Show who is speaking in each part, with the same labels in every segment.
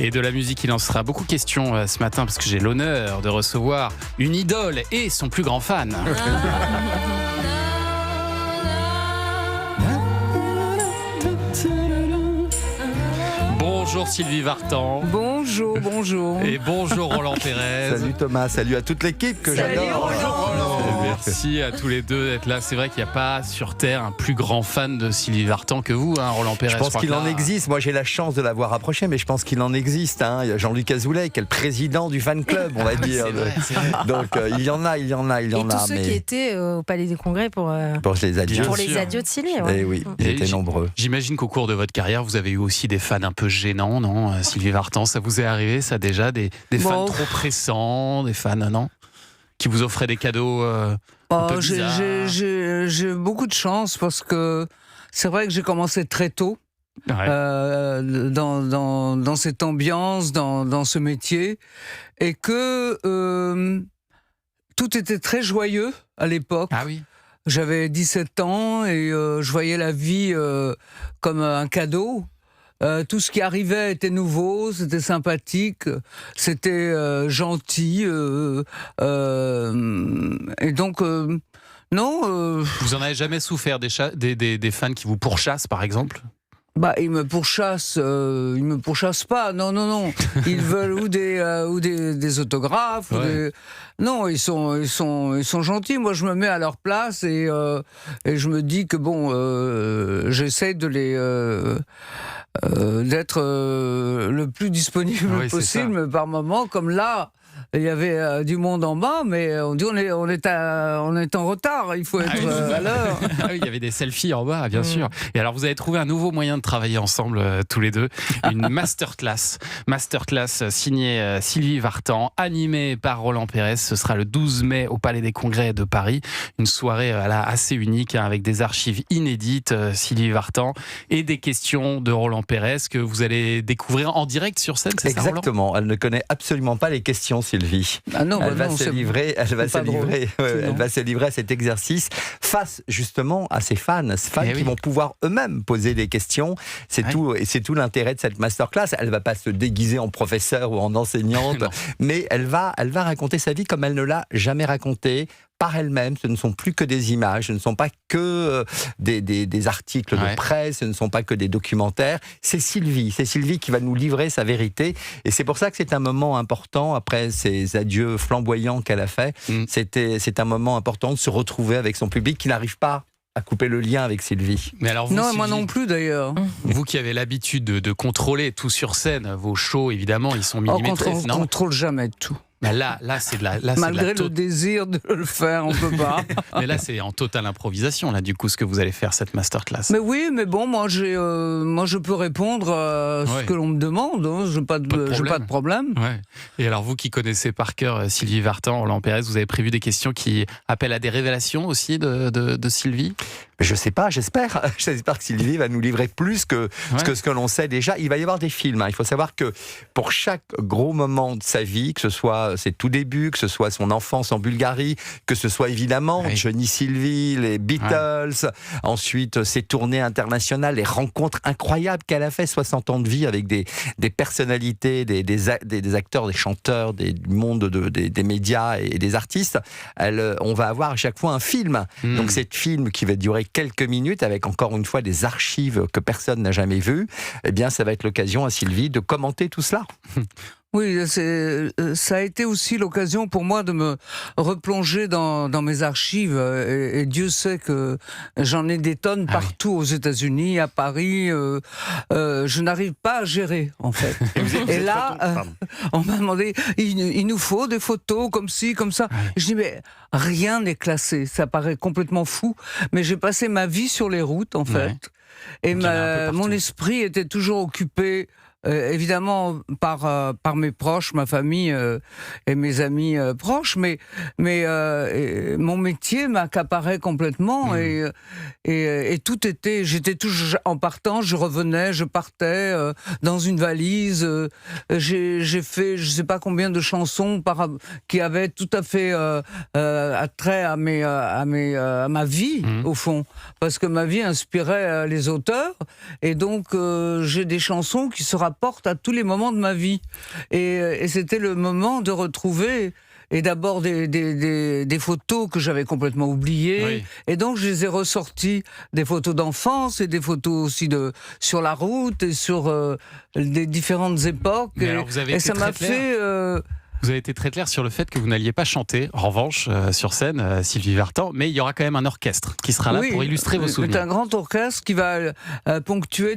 Speaker 1: Et de la musique, il en sera beaucoup question ce matin parce que j'ai l'honneur de recevoir une idole et son plus grand fan. Bonjour Sylvie Vartan.
Speaker 2: Bonjour.
Speaker 1: Et bonjour Roland Pérez.
Speaker 3: Salut Thomas, salut à toute l'équipe que j'adore.
Speaker 1: Merci à tous les deux d'être là. C'est vrai qu'il n'y a pas sur Terre un plus grand fan de Sylvie Vartan que vous, Roland Pérez.
Speaker 3: Je pense qu'il en existe. Moi, j'ai la chance de l'avoir approché, mais je pense qu'il en existe. Il y a Jean-Luc Azoulay, qui est le président du fan club, on va dire.
Speaker 1: C'est vrai.
Speaker 3: Donc, il y en a.
Speaker 2: Et tous ceux qui étaient au Palais des Congrès pour
Speaker 3: les adieux.
Speaker 2: pour les adieux de Sylvie. Ouais.
Speaker 3: Eh oui, ils étaient nombreux.
Speaker 1: J'imagine qu'au cours de votre carrière, vous avez eu aussi des fans un peu gênants, non, Sylvie Vartan? Ça vous est arrivé, ça, déjà? Des fans trop pressants, des fans, non, qui vous offraient des cadeaux un peu bizarres?
Speaker 2: J'ai beaucoup de chance parce que c'est vrai que j'ai commencé très tôt.
Speaker 1: Ouais.
Speaker 2: Dans cette ambiance, dans ce métier, et que tout était très joyeux à l'époque.
Speaker 1: Ah oui.
Speaker 2: J'avais 17 ans et je voyais la vie comme un cadeau. Tout ce qui arrivait était nouveau, c'était sympathique, c'était gentil. Et donc, non.
Speaker 1: Vous en avez jamais souffert des fans qui vous pourchassent, par exemple?
Speaker 2: Ils me pourchassent pas. Non. Ils veulent ou des autographes.
Speaker 1: Ouais.
Speaker 2: Non, ils sont gentils. Moi, je me mets à leur place et je me dis que j'essaie de d'être le plus disponible possible, mais par moment, comme là. Il y avait du monde en bas, mais on dit on est en retard, il faut être à l'heure.
Speaker 1: Ah oui, il y avait des selfies en bas, bien sûr. Et alors, vous avez trouvé un nouveau moyen de travailler ensemble, tous les deux. Une masterclass signée Sylvie Vartan, animée par Roland Pérez. Ce sera le 12 mai au Palais des Congrès de Paris. Une soirée assez unique, avec des archives inédites, Sylvie Vartan, et des questions de Roland Pérez que vous allez découvrir en direct sur scène, c'est ça, Roland ?
Speaker 3: Exactement, elle ne connaît absolument pas les questions, Sylvie. Elle va se livrer à cet exercice face justement à ces fans qui vont pouvoir eux-mêmes poser des questions. C'est tout l'intérêt de cette masterclass. Elle va pas se déguiser en professeur ou en enseignante, mais elle va raconter sa vie comme elle ne l'a jamais racontée. Par elle-même, ce ne sont plus que des images, ce ne sont pas que des articles de presse, ce ne sont pas que des documentaires. C'est Sylvie qui va nous livrer sa vérité. Et c'est pour ça que c'est un moment important, après ces adieux flamboyants qu'elle a fait. C'est un moment important de se retrouver avec son public qui n'arrive pas à couper le lien avec Sylvie.
Speaker 1: Mais alors vous,
Speaker 2: non,
Speaker 1: Sylvie,
Speaker 2: moi non plus d'ailleurs.
Speaker 1: Vous qui avez l'habitude de contrôler tout sur scène, vos shows évidemment, ils sont millimétrés.
Speaker 2: On ne contrôle jamais tout.
Speaker 1: Mais là, c'est de la.
Speaker 2: Malgré le désir de le faire, on peut pas.
Speaker 1: Mais là, c'est en totale improvisation, là, du coup, ce que vous allez faire, cette masterclass.
Speaker 2: Mais oui, mais bon, moi, je peux répondre à ce que l'on me demande. Je n'ai pas de problème.
Speaker 1: Ouais. Et alors, vous qui connaissez par cœur Sylvie Vartan, Roland Pérez, vous avez prévu des questions qui appellent à des révélations aussi de Sylvie ?
Speaker 3: Je sais pas, j'espère que Sylvie va nous livrer plus que ce que l'on sait déjà. Il va y avoir des films. Il faut savoir que pour chaque gros moment de sa vie, que ce soit ses tout débuts, que ce soit son enfance en Bulgarie, que ce soit évidemment Johnny Sylvie, les Beatles, ensuite ses tournées internationales, les rencontres incroyables qu'elle a fait, 60 ans de vie avec des personnalités, des acteurs, des chanteurs, du monde des médias et des artistes. On va avoir à chaque fois un film. Donc c'est un film qui va durer quelques minutes avec encore une fois des archives que personne n'a jamais vues. Eh bien, ça va être l'occasion à Sylvie de commenter tout cela.
Speaker 2: Oui, ça a été aussi l'occasion pour moi de me replonger dans mes archives. Et Dieu sait que j'en ai des tonnes partout aux États-Unis, à Paris. Je n'arrive pas à gérer, en fait. Et là, on m'a demandé, il nous faut des photos comme ci, comme ça. Je dis, mais rien n'est classé. Ça paraît complètement fou. Mais j'ai passé ma vie sur les routes, en fait. Et mon esprit était toujours occupé évidemment par mes proches, ma famille et mes amis proches, mais mon métier m'accaparait complètement et tout était, j'étais toujours en partant, je revenais, je partais dans une valise. J'ai fait je sais pas combien de chansons qui avaient tout à fait attrait à ma vie au fond, parce que ma vie inspirait les auteurs et donc j'ai des chansons qui se rapprochent rapporte à tous les moments de ma vie. Et c'était le moment de retrouver... Et d'abord des photos que j'avais complètement oubliées. Oui. Et donc je les ai ressorties, des photos d'enfance et des photos aussi sur la route et sur des différentes époques. Et ça m'a fait...
Speaker 1: Vous avez été très clair sur le fait que vous n'alliez pas chanter, en revanche, sur scène, Sylvie Vartan, mais il y aura quand même un orchestre qui sera là pour illustrer vos souvenirs.
Speaker 2: C'est un grand orchestre qui va ponctuer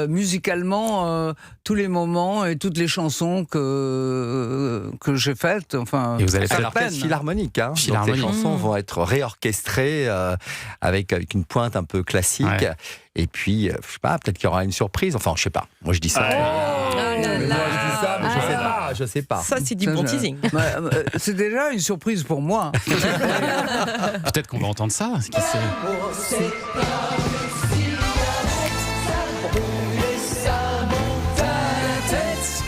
Speaker 2: musicalement tous les moments et toutes les chansons que j'ai faites. Enfin,
Speaker 3: et vous allez faire l'orchestre philharmonique. Hein. Donc les chansons vont être réorchestrées avec une pointe un peu classique. Ouais. Et puis, je sais pas, peut-être qu'il y aura une surprise. Enfin, je sais pas. Moi, je dis ça. Je sais pas.
Speaker 4: Ça, c'est du bon teasing.
Speaker 2: C'est déjà une surprise pour moi.
Speaker 1: Peut-être qu'on va entendre ça. Qui sait.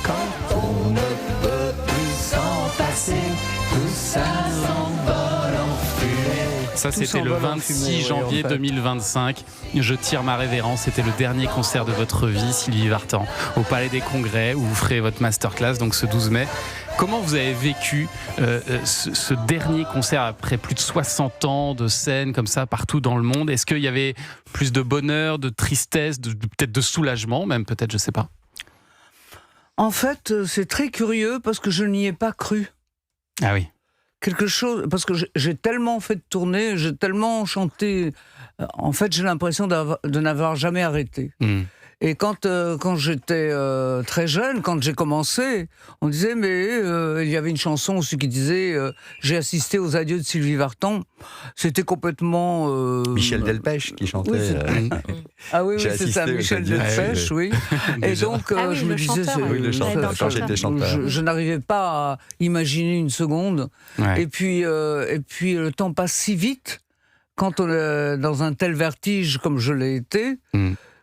Speaker 5: Quand on ne peut plus s'en passer, tout ça s'envole en fumée.
Speaker 1: Ça, c'était le 26 janvier 2025. Je tire ma révérence. C'était le dernier concert de votre vie, Sylvie Vartan, au Palais des Congrès, où vous ferez votre masterclass, donc ce 12 mai. Comment vous avez vécu ce dernier concert après plus de 60 ans de scène comme ça partout dans le monde? Est-ce qu'il y avait plus de bonheur, de tristesse, peut-être de soulagement même, peut-être, je sais pas.
Speaker 2: En fait, c'est très curieux parce que je n'y ai pas cru.
Speaker 1: Ah oui.
Speaker 2: Quelque chose, parce que j'ai tellement fait de tournées, j'ai tellement chanté. En fait, j'ai l'impression de n'avoir jamais arrêté. Et quand j'étais très jeune, quand j'ai commencé, on disait, mais il y avait une chanson aussi qui disait j'ai assisté aux adieux de Sylvie Vartan. C'était complètement...
Speaker 3: Michel Delpech qui chantait.
Speaker 2: Oui, ah oui, c'est ça, Michel Delpech, oui. Et donc, je me disais...
Speaker 3: le chanteur, quand j'étais chanteur.
Speaker 2: Je n'arrivais pas à imaginer une seconde. Ouais. Et puis, le temps passe si vite, quand on est dans un tel vertige comme je l'ai été...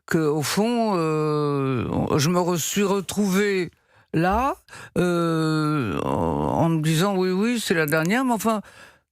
Speaker 2: qu'au fond, je me suis retrouvé là, en me disant oui, c'est la dernière, mais enfin,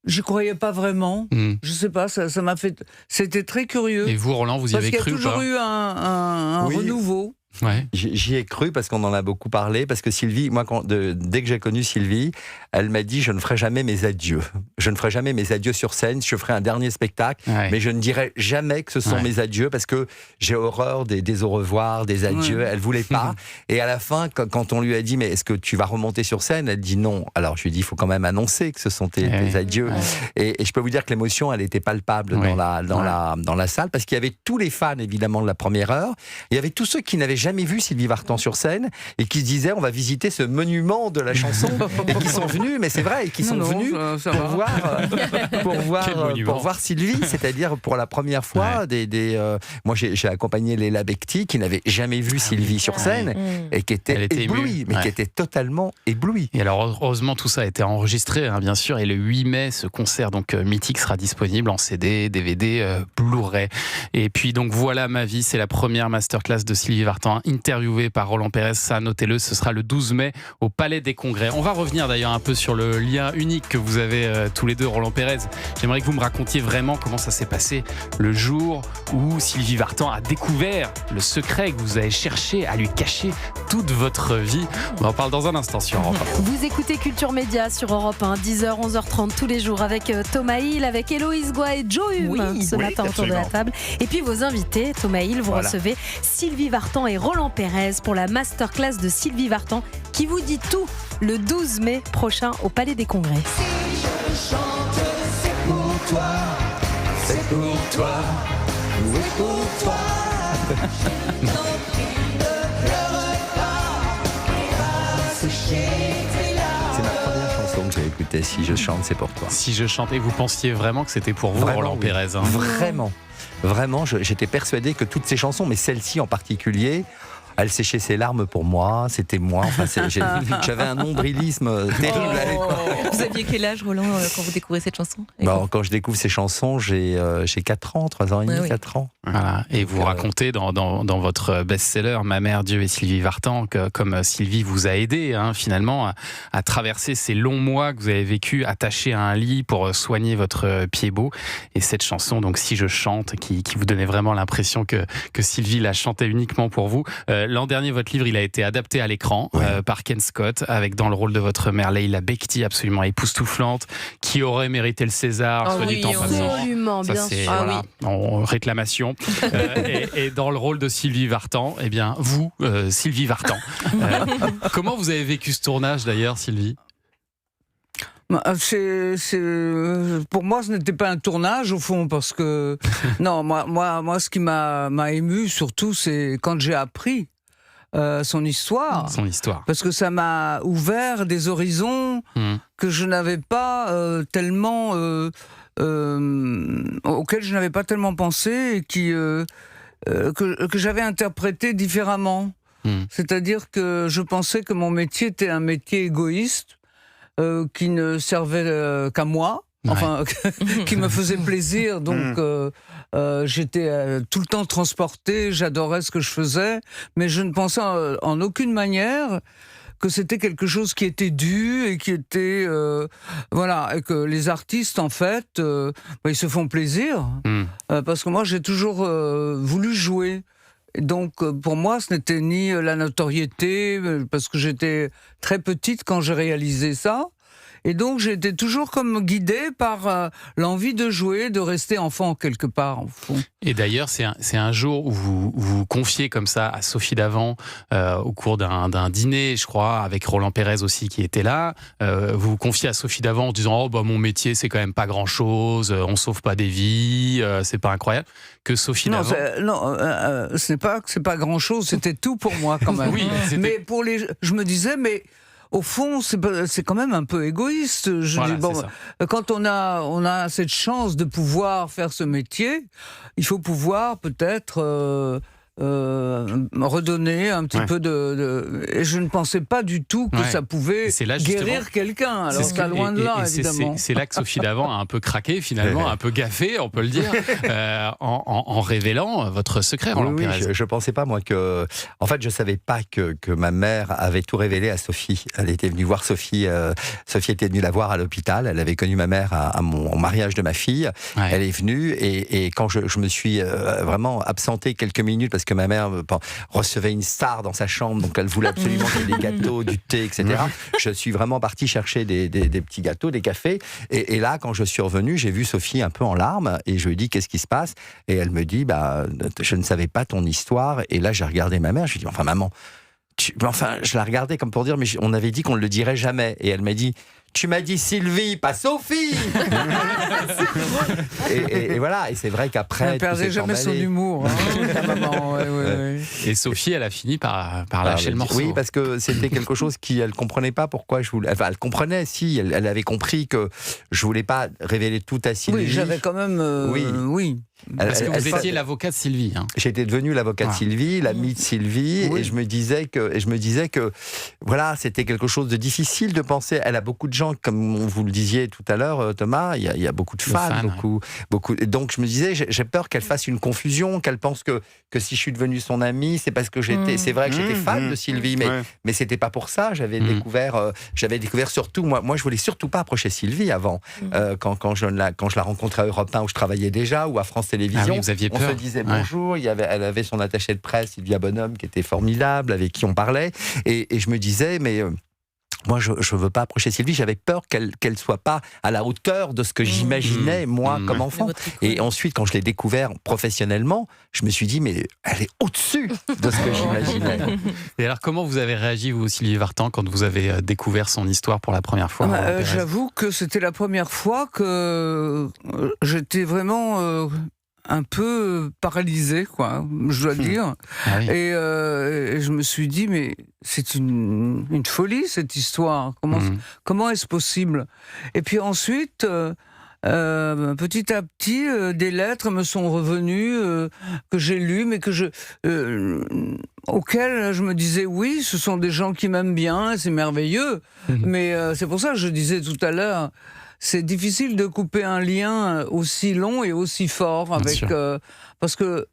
Speaker 2: j'y croyais pas vraiment. Je sais pas, ça m'a fait... C'était très curieux.
Speaker 1: Et vous, Roland, vous y avez cru?
Speaker 2: Parce qu'il y a toujours eu un renouveau.
Speaker 3: Ouais. J'y ai cru parce qu'on en a beaucoup parlé, parce que Sylvie, moi, dès que j'ai connu Sylvie, elle m'a dit, je ne ferai jamais mes adieux. Je ne ferai jamais mes adieux sur scène, je ferai un dernier spectacle, mais je ne dirai jamais que ce sont mes adieux, parce que j'ai horreur des au revoir, des adieux, elle voulait pas. Et à la fin, quand on lui a dit, mais est-ce que tu vas remonter sur scène? Elle dit non. Alors je lui ai dit, il faut quand même annoncer que ce sont tes adieux. Et je peux vous dire que l'émotion, elle était palpable dans la salle, parce qu'il y avait tous les fans, évidemment, de la première heure. Il y avait tous ceux qui n'avaient jamais vu Sylvie Vartan sur scène et qui se disaient on va visiter ce monument de la chanson et qui sont venus, mais c'est vrai, et qui sont venus pour voir Sylvie, c'est-à-dire pour la première fois. Moi j'ai accompagné Léla Becti qui n'avait jamais vu Sylvie sur scène et qui était éblouie, mais qui était totalement éblouie.
Speaker 1: Et alors heureusement tout ça a été enregistré, bien sûr, et le 8 mai ce concert donc mythique sera disponible en CD, DVD, Blu-ray. Et puis donc voilà ma vie, c'est la première masterclass de Sylvie Vartan, interviewé par Roland Pérez, ça notez-le, ce sera le 12 mai au Palais des Congrès. On va revenir d'ailleurs un peu sur le lien unique que vous avez tous les deux, Roland Pérez. J'aimerais que vous me racontiez vraiment comment ça s'est passé le jour où Sylvie Vartan a découvert le secret que vous avez cherché à lui cacher toute votre vie. On en parle dans un instant sur Europe 1.
Speaker 6: Vous écoutez Culture Média sur Europe 1, 10h, 11h30 tous les jours avec Thomas Hill, avec Héloïse Goua et Joe Hume ce matin autour de la table. Et puis vos invités, Thomas Hill, vous recevez Sylvie Vartan et Roland Pérez pour la masterclass de Sylvie Vartan qui vous dit tout le 12 mai prochain au Palais des Congrès.
Speaker 5: Si je chante, c'est pour toi, c'est pour toi, oui pour toi. Je t'en prie, ne pleure pas, va sécher tes larmes.
Speaker 3: C'est ma première chanson que j'ai écoutée, Si je chante, c'est pour toi.
Speaker 1: Si je chantais, vous pensiez vraiment que c'était pour vous, vraiment, Roland Pérez?
Speaker 3: Vraiment, j'étais persuadé que toutes ces chansons, mais celle-ci en particulier, elle séchait ses larmes pour moi, c'était moi. Enfin, j'avais un nombrilisme terrible à l'époque.
Speaker 4: Vous aviez quel âge, Roland, quand vous découvrez cette chanson?
Speaker 3: Quand je découvre ces chansons, j'ai 4 ans, 3 ans et demi, 4 ans.
Speaker 1: Voilà. Et vous racontez dans votre best-seller Ma mère, Dieu et Sylvie Vartan, que comme Sylvie vous a aidé finalement à traverser ces longs mois que vous avez vécu attaché à un lit pour soigner votre pied beau. Et cette chanson, donc Si je chante, qui vous donnait vraiment l'impression que Sylvie la chantait uniquement pour vous. L'an dernier, votre livre, il a été adapté à l'écran par Ken Scott, avec dans le rôle de votre mère, Leila Bekti, absolument époustouflante, qui aurait mérité le César, soit du temps passant.
Speaker 6: Absolument,
Speaker 1: Ça,
Speaker 6: bien
Speaker 1: c'est,
Speaker 6: sûr.
Speaker 1: voilà, en réclamation. Et dans le rôle de Sylvie Vartan, eh bien, vous, Sylvie Vartan. Comment vous avez vécu ce tournage d'ailleurs, Sylvie ?
Speaker 2: Pour moi, ce n'était pas un tournage au fond, parce que non, moi, ce qui m'a ému surtout, c'est quand j'ai appris son histoire.
Speaker 1: Son histoire.
Speaker 2: Parce que ça m'a ouvert des horizons que je n'avais pas tellement, auxquels je n'avais pas tellement pensé, et que j'avais interprété différemment. C'est-à-dire que je pensais que mon métier était un métier égoïste. Qui ne servait qu'à moi, enfin, qui me faisait plaisir, donc j'étais tout le temps transportée, j'adorais ce que je faisais, mais je ne pensais en aucune manière que c'était quelque chose qui était dû et qui était voilà, et que les artistes en fait ils se font plaisir parce que moi j'ai toujours voulu jouer. Donc pour moi ce n'était ni la notoriété, parce que j'étais très petite quand j'ai réalisé ça. Et donc j'ai été toujours comme guidée par l'envie de jouer, de rester enfant quelque part au fond.
Speaker 1: Et d'ailleurs c'est un jour où vous confiez comme ça à Sophie Davant au cours d'un dîner, je crois, avec Roland Pérez aussi qui était là. Vous vous confiez à Sophie Davant en disant oh bah mon métier c'est quand même pas grand chose, on sauve pas des vies, c'est pas incroyable. Que Sophie Davant.
Speaker 2: Ce n'est pas que c'est pas grand chose, c'était tout pour moi quand même.
Speaker 1: Oui,
Speaker 2: mais je me disais mais. Au fond, c'est quand même un peu égoïste. Quand on a cette chance de pouvoir faire ce métier, il faut pouvoir peut-être redonner un petit peu et je ne pensais pas du tout que ça pouvait guérir quelqu'un. Alors c'est loin de là, évidemment.
Speaker 1: C'est là que Sophie Davant a un peu craqué, finalement, un peu gaffé, on peut le dire, en révélant votre secret, Roland Pérez.
Speaker 3: Je pensais pas, moi, que... En fait, je savais pas que ma mère avait tout révélé à Sophie. Elle était venue voir Sophie. Sophie était venue la voir à l'hôpital. Elle avait connu ma mère au mariage de ma fille. Ouais. Elle est venue et quand je me suis vraiment absenté quelques minutes parce que ma mère recevait une star dans sa chambre, donc elle voulait absolument qu'il y ait des gâteaux, du thé, etc. Je suis vraiment parti chercher des petits gâteaux, des cafés. Et là, quand je suis revenu, j'ai vu Sophie un peu en larmes et je lui ai dit qu'est-ce qui se passe ? Et elle me dit je ne savais pas ton histoire. Et là, j'ai regardé ma mère. Je lui ai dit enfin maman, je la regardais comme pour dire mais on avait dit qu'on ne le dirait jamais. Et elle m'a dit tu m'as dit Sylvie, pas Sophie. et voilà, et c'est vrai qu'après...
Speaker 2: Elle ne perdait jamais son humour. Maman,
Speaker 1: Et Sophie, elle a fini par lâcher le morceau.
Speaker 3: Oui, parce que c'était quelque chose qu'elle ne comprenait pas pourquoi je voulais... Enfin, elle comprenait, si, elle avait compris que je ne voulais pas révéler tout à Sylvie.
Speaker 2: Oui, j'avais quand même... oui.
Speaker 1: Parce que vous étiez l'avocat de Sylvie. Hein.
Speaker 3: J'étais devenu l'avocat de Sylvie, l'ami de Sylvie, et je me disais que voilà, c'était quelque chose de difficile de penser. Elle a beaucoup de gens, comme vous le disiez tout à l'heure, Thomas, il y a beaucoup de fans, beaucoup. Donc je me disais, j'ai peur qu'elle fasse une confusion, qu'elle pense que si je suis devenu son ami, c'est parce que c'est vrai que j'étais fan de Sylvie, mais c'était pas pour ça. J'avais découvert surtout, moi je voulais surtout pas approcher Sylvie avant, quand je la rencontrais à Europe 1 où je travaillais déjà, ou à France Télévisions,
Speaker 1: vous aviez peur.
Speaker 3: On se disait bonjour, elle avait son attaché de presse, Sylvia Bonhomme, qui était formidable, avec qui on parlait, et je me disais, mais... Moi, je ne veux pas approcher Sylvie. J'avais peur qu'elle soit pas à la hauteur de ce que j'imaginais, moi, comme enfant. Et ensuite, quand je l'ai découvert professionnellement, je me suis dit, mais elle est au-dessus de ce que j'imaginais.
Speaker 1: Et alors, comment vous avez réagi, vous, Sylvie Vartan, quand vous avez découvert son histoire pour la première fois?
Speaker 2: J'avoue que c'était la première fois que j'étais vraiment... un peu paralysé, quoi, je dois dire. Ah oui. Et je me suis dit, mais c'est une folie, cette histoire. Comment est-ce possible? Et puis ensuite, petit à petit, des lettres me sont revenues, que j'ai lues, mais auxquelles je me disais, oui, ce sont des gens qui m'aiment bien, c'est merveilleux. Mais c'est pour ça que je disais tout à l'heure, c'est difficile de couper un lien aussi long et aussi fort avec parce que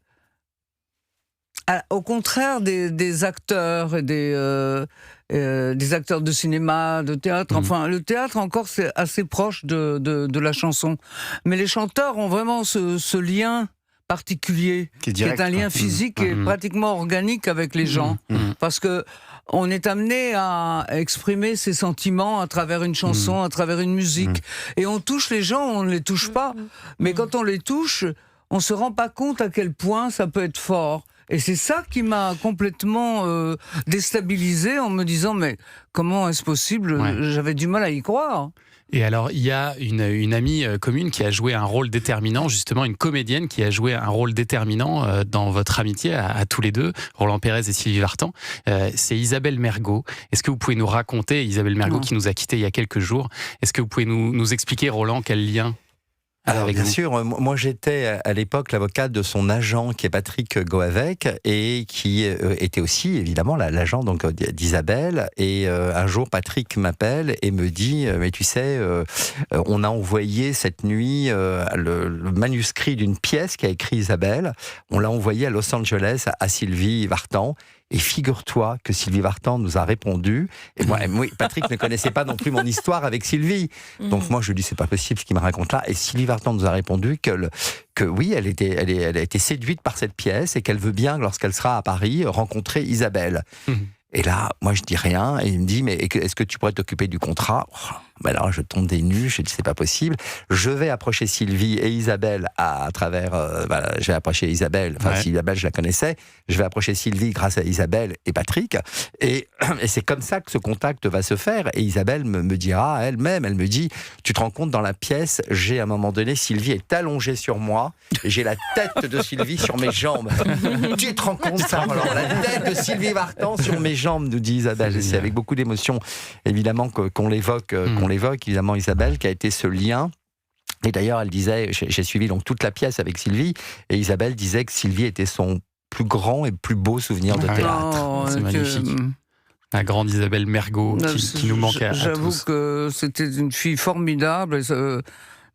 Speaker 2: au contraire des acteurs et des acteurs de cinéma, de théâtre, enfin le théâtre encore c'est assez proche de la chanson, mais les chanteurs ont vraiment ce lien particulier,
Speaker 3: qui est
Speaker 2: un lien physique et pratiquement organique avec les gens. Parce que on est amené à exprimer ses sentiments à travers une chanson, à travers une musique. Et on touche les gens, on ne les touche pas. Mais quand on les touche, on ne se rend pas compte à quel point ça peut être fort. Et c'est ça qui m'a complètement déstabilisé en me disant mais comment est-ce possible ? J'avais du mal à y croire.
Speaker 1: Et alors, il y a une amie commune qui a joué un rôle déterminant, justement une comédienne qui a joué un rôle déterminant dans votre amitié à tous les deux, Roland Pérez et Sylvie Vartan. C'est Isabelle Mergo. Est-ce que vous pouvez nous raconter, Isabelle Mergo qui nous a quittés il y a quelques jours, est-ce que vous pouvez nous expliquer, Roland, quel lien ?
Speaker 3: Alors bien sûr, moi j'étais à l'époque l'avocat de son agent qui est Patrick Goavec et qui était aussi évidemment l'agent donc d'Isabelle. Et un jour Patrick m'appelle et me dit mais tu sais on a envoyé cette nuit le manuscrit d'une pièce qu'a écrit Isabelle. On l'a envoyé à Los Angeles à Sylvie Vartan. Et figure-toi que Sylvie Vartan nous a répondu. Et moi, Patrick ne connaissait pas non plus mon histoire avec Sylvie. Donc moi, je lui dis, c'est pas possible ce qu'il me raconte là. Et Sylvie Vartan nous a répondu que oui, elle a été séduite par cette pièce et qu'elle veut bien, lorsqu'elle sera à Paris, rencontrer Isabelle. Et là, moi, je dis rien. Et il me dit, mais est-ce que tu pourrais t'occuper du contrat ? Ben alors, je tombe des nues. Je dis, c'est pas possible. Je vais approcher Sylvie et Isabelle à travers. Je vais approcher Isabelle. Enfin, si Isabelle, je la connaissais. Je vais approcher Sylvie grâce à Isabelle et Patrick. Et c'est comme ça que ce contact va se faire. Et Isabelle me dira elle-même, elle me dit, tu te rends compte, dans la pièce, j'ai à un moment donné, Sylvie est allongée sur moi. Et j'ai la tête de Sylvie sur mes jambes. Tu te rends compte, ça, alors, la tête de Sylvie Vartan sur mes jambes, nous dit Isabelle. C'est avec beaucoup d'émotion, évidemment, qu'on l'évoque, évidemment, Isabelle, qui a été ce lien. Et d'ailleurs, elle disait, j'ai suivi donc toute la pièce avec Sylvie, et Isabelle disait que Sylvie était son plus grand et plus beau souvenir de théâtre.
Speaker 1: C'est magnifique. La grande Isabelle Mergo qui nous manquait à tous.
Speaker 2: J'avoue que c'était une fille formidable.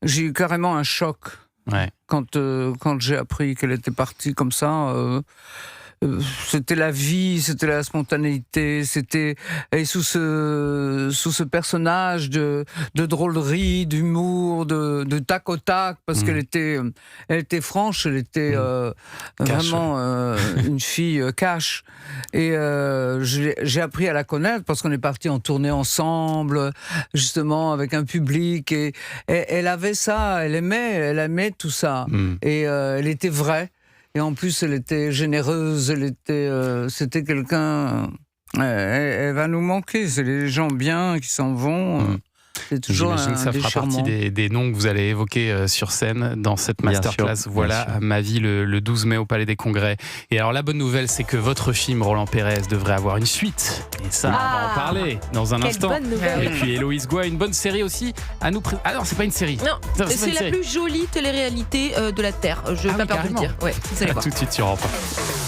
Speaker 2: J'ai eu carrément un choc quand j'ai appris qu'elle était partie comme ça. C'était la vie, c'était la spontanéité, et sous ce personnage de drôlerie, d'humour, de tac au tac, parce qu'elle était franche, elle était vraiment une fille cash. Et j'ai appris à la connaître parce qu'on est partis en tournée ensemble, justement avec un public, et elle avait ça, elle aimait tout ça, et elle était vraie. Et en plus, elle était généreuse, c'était quelqu'un... Elle va nous manquer, c'est les gens bien qui s'en vont. C'est toujours
Speaker 1: J'imagine que ça fera partie des noms que vous allez évoquer sur scène dans cette masterclass. Voilà, ma vie, le 12 mai au Palais des Congrès. Et alors la bonne nouvelle, c'est que votre film, Roland Pérez, devrait avoir une suite. Et ça, on va en parler dans un instant.
Speaker 6: Bonne nouvelle.
Speaker 1: Et puis Héloïse Goua, une bonne série aussi à nous présenter. Ah non, c'est pas une série.
Speaker 4: Non, c'est la plus jolie télé-réalité de la Terre. Je n'ai pas peur de le dire. Ouais, vous allez voir.
Speaker 1: Tout de suite sur Europe 1.